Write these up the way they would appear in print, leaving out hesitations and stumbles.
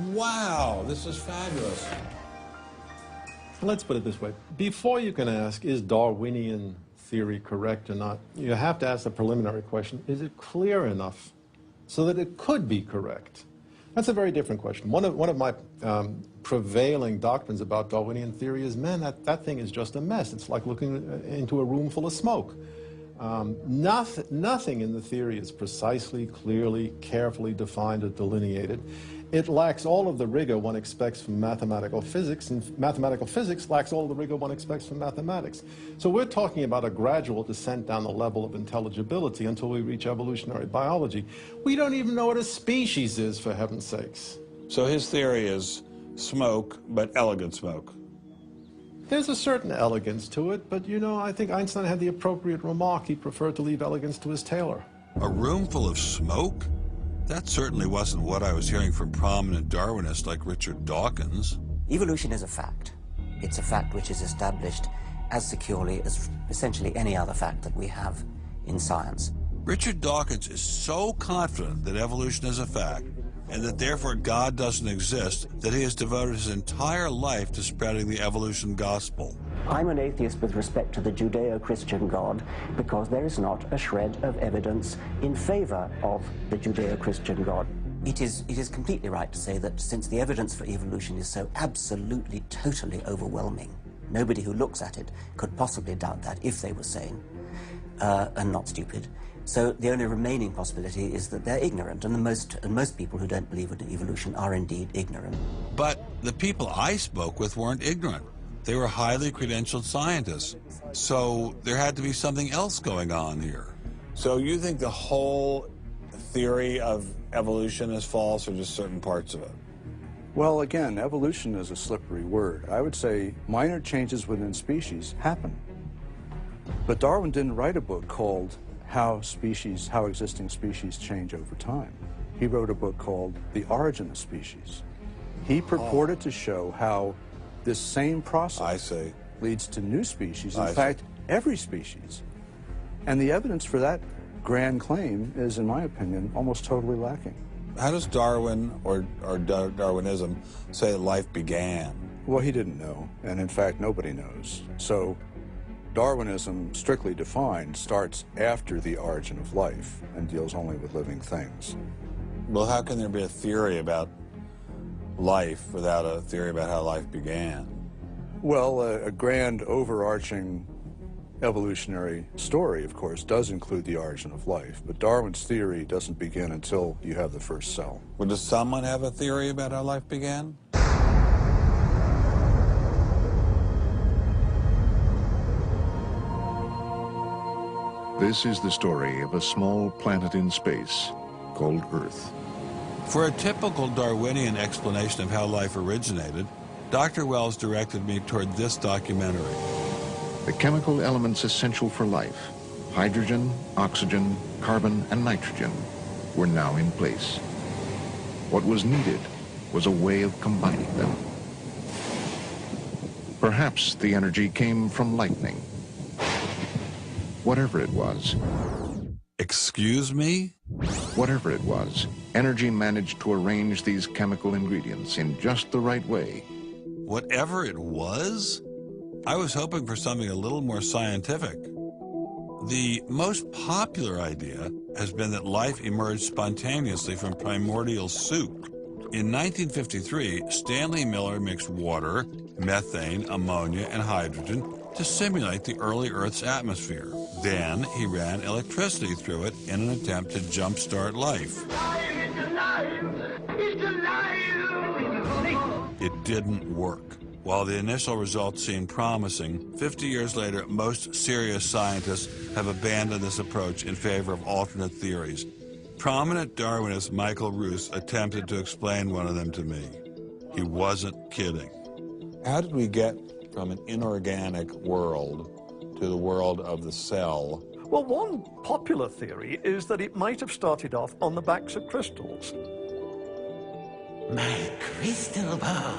Wow, this is fabulous. Let's put it this way. Before you can ask, is Darwinian theory correct or not, you have to ask the preliminary question, is it clear enough so that it could be correct? That's a very different question. One of my prevailing doctrines about Darwinian theory is, man, that thing is just a mess. It's like looking into a room full of smoke. Nothing in the theory is precisely, clearly, carefully defined or delineated. It lacks all of the rigor one expects from mathematical physics, and mathematical physics lacks all of the rigor one expects from mathematics. So we're talking about a gradual descent down the level of intelligibility until we reach evolutionary biology. We don't even know what a species is, for heaven's sakes. So his theory is smoke, but elegant smoke. There's a certain elegance to it, but you know, I think Einstein had the appropriate remark. He preferred to leave elegance to his tailor. A room full of smoke? That certainly wasn't what I was hearing from prominent Darwinists like Richard Dawkins. Evolution is a fact. It's a fact which is established as securely as essentially any other fact that we have in science. Richard Dawkins is so confident that evolution is a fact, and that therefore God doesn't exist, that he has devoted his entire life to spreading the evolution gospel. I'm an atheist with respect to the Judeo-Christian God because there is not a shred of evidence in favor of the Judeo-Christian God. It is completely right to say that since the evidence for evolution is so absolutely, totally overwhelming, nobody who looks at it could possibly doubt that if they were sane and not stupid. So the only remaining possibility is that they're ignorant, and most people who don't believe in evolution are indeed ignorant. But the people I spoke with weren't ignorant. They were highly credentialed scientists. So there had to be something else going on here. So you think the whole theory of evolution is false, or just certain parts of it? Well, again, evolution is a slippery word. I would say minor changes within species happen. But Darwin didn't write a book called how existing species change over time. He wrote a book called The Origin of Species. He purported to show how this same process leads to new species, in fact, every species. And the evidence for that grand claim is, in my opinion, almost totally lacking. How does Darwin or Darwinism say life began? Well, he didn't know, and in fact, nobody knows. So Darwinism, strictly defined, starts after the origin of life and deals only with living things. Well, how can there be a theory about life without a theory about how life began? Well, a grand overarching evolutionary story, of course, does include the origin of life, but Darwin's theory doesn't begin until you have the first cell. Well, does someone have a theory about how life began? This is the story of a small planet in space called Earth. For a typical Darwinian explanation of how life originated, Dr. Wells directed me toward this documentary. The chemical elements essential for life, hydrogen, oxygen, carbon, and nitrogen, were now in place. What was needed was a way of combining them. Perhaps the energy came from lightning. Whatever it was. Excuse me? Whatever it was, energy managed to arrange these chemical ingredients in just the right way. Whatever it was? I was hoping for something a little more scientific. The most popular idea has been that life emerged spontaneously from primordial soup. In 1953, Stanley Miller mixed water, methane, ammonia, and hydrogen to simulate the early Earth's atmosphere. Then he ran electricity through it in an attempt to jumpstart life. It's alive! It's alive! It didn't work. While the initial results seemed promising, 50 years later, most serious scientists have abandoned this approach in favor of alternate theories. Prominent Darwinist Michael Roos attempted to explain one of them to me. He wasn't kidding. How did we get from an inorganic world to the world of the cell? Well, one popular theory is that it might have started off on the backs of crystals. My crystal ball.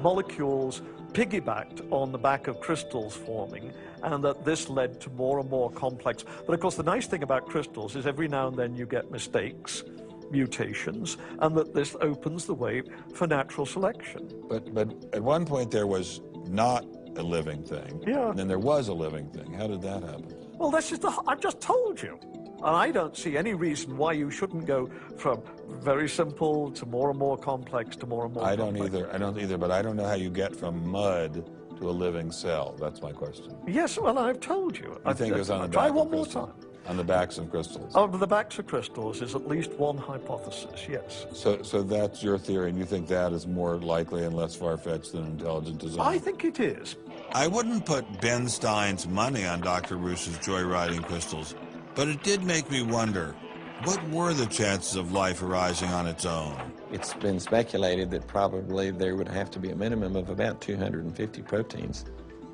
Molecules piggybacked on the back of crystals forming, and that this led to more and more complex. But of course, the nice thing about crystals is every now and then you get mistakes, mutations, and that this opens the way for natural selection. But at one point there was not a living thing. Yeah. And then there was a living thing. How did that happen? Well, that's just I've just told you. And I don't see any reason why you shouldn't go from very simple to more and more complex to more and more complex. I don't either, but I don't know how you get from mud to a living cell. That's my question. Yes, well, I've told you. I think it was on the back Try of one more crystal. time. On the backs of crystals. On the backs of crystals is at least one hypothesis, yes. So that's your theory, and you think that is more likely and less far-fetched than intelligent design? I think it is. I wouldn't put Ben Stein's money on Dr. Bruce's joyriding crystals, but it did make me wonder, what were the chances of life arising on its own? It's been speculated that probably there would have to be a minimum of about 250 proteins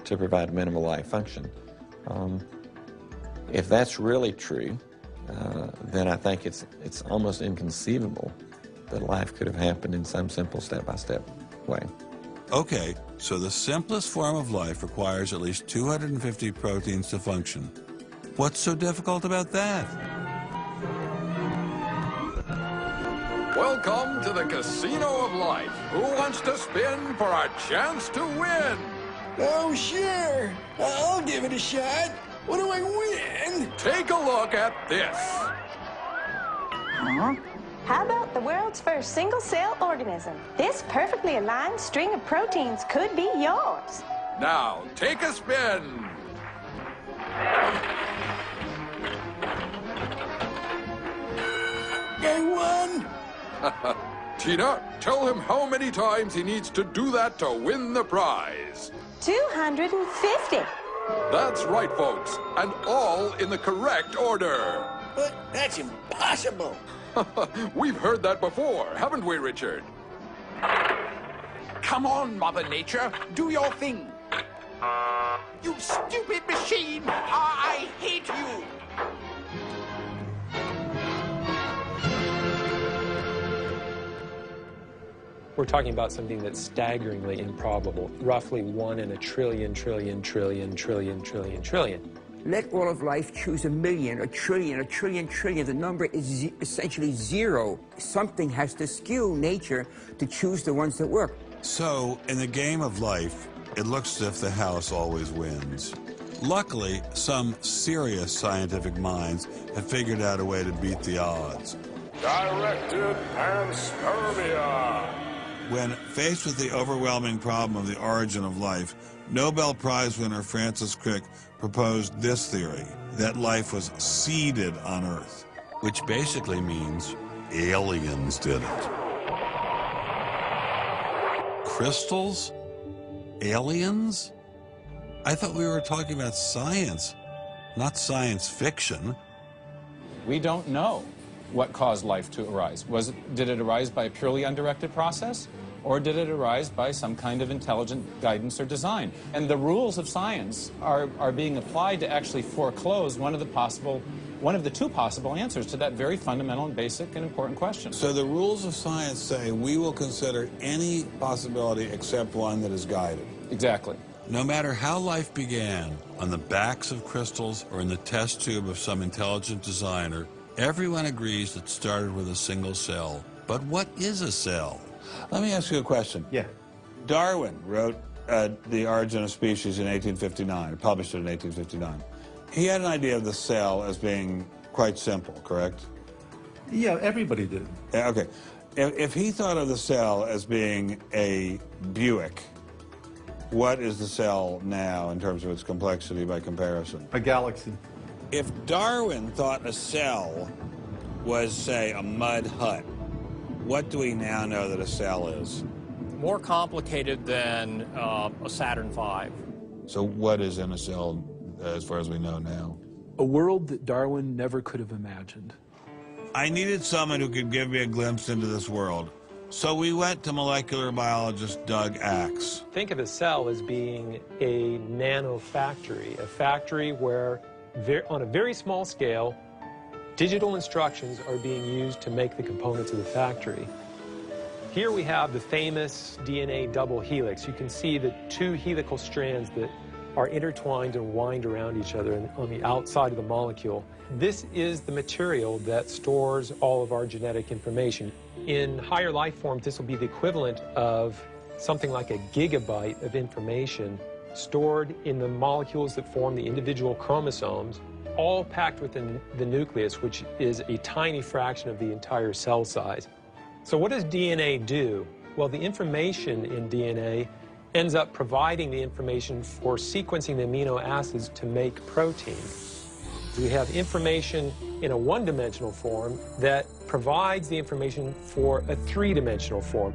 to provide minimal life function. If that's really true, then I think it's almost inconceivable that life could have happened in some simple step-by-step way. Okay, so the simplest form of life requires at least 250 proteins to function. What's so difficult about that? Welcome to the Casino of Life. Who wants to spin for a chance to win? Oh, sure. I'll give it a shot. What do I win? Take a look at this. Huh? How about the world's first single-cell organism? This perfectly aligned string of proteins could be yours. Now, take a spin. I won. Tina, tell him how many times he needs to do that to win the prize. 250. That's right, folks, and all in the correct order. But that's impossible. We've heard that before, haven't we, Richard? Come on, Mother Nature, do your thing. You stupid machine! I hate you! We're talking about something that's staggeringly improbable, roughly 1 in a trillion, trillion, trillion, trillion, trillion, trillion. Let all of life choose a million, a trillion, trillion. The number is essentially zero. Something has to skew nature to choose the ones that work. So, in the game of life, it looks as if the house always wins. Luckily, some serious scientific minds have figured out a way to beat the odds. Directed panspermia. When faced with the overwhelming problem of the origin of life, Nobel Prize winner Francis Crick proposed this theory, that life was seeded on Earth, which basically means aliens did it. Crystals? Aliens? I thought we were talking about science, not science fiction. We don't know what caused life to arise. Did it arise by a purely undirected process, or did it arise by some kind of intelligent guidance or design? And the rules of science are being applied to actually foreclose one of the two possible answers to that very fundamental and basic and important question. So the rules of science say we will consider any possibility except one that is guided. Exactly. No matter how life began, on the backs of crystals or in the test tube of some intelligent designer, everyone agrees it started with a single cell. But what is a cell? Let me ask you a question. Yeah. Darwin wrote The Origin of Species in 1859, published it in 1859. He had an idea of the cell as being quite simple, correct? Yeah, everybody did. Okay. If he thought of the cell as being a Buick, what is the cell now in terms of its complexity by comparison? A galaxy. If Darwin thought a cell was, say, a mud hut, what do we now know that a cell is? More complicated than a Saturn V. So what is in a cell as far as we know now? A world that Darwin never could have imagined. I needed someone who could give me a glimpse into this world. So we went to molecular biologist Doug Axe. Think of a cell as being a nanofactory, a factory where, on a very small scale, digital instructions are being used to make the components of the factory. Here we have the famous DNA double helix. You can see the two helical strands that are intertwined and wind around each other on the outside of the molecule. This is the material that stores all of our genetic information. In higher life forms, this will be the equivalent of something like a gigabyte of information stored in the molecules that form the individual chromosomes, all packed within the nucleus, which is a tiny fraction of the entire cell size. So what does DNA do? Well, the information in DNA ends up providing the information for sequencing the amino acids to make protein. We have information in a one-dimensional form that provides the information for a three-dimensional form.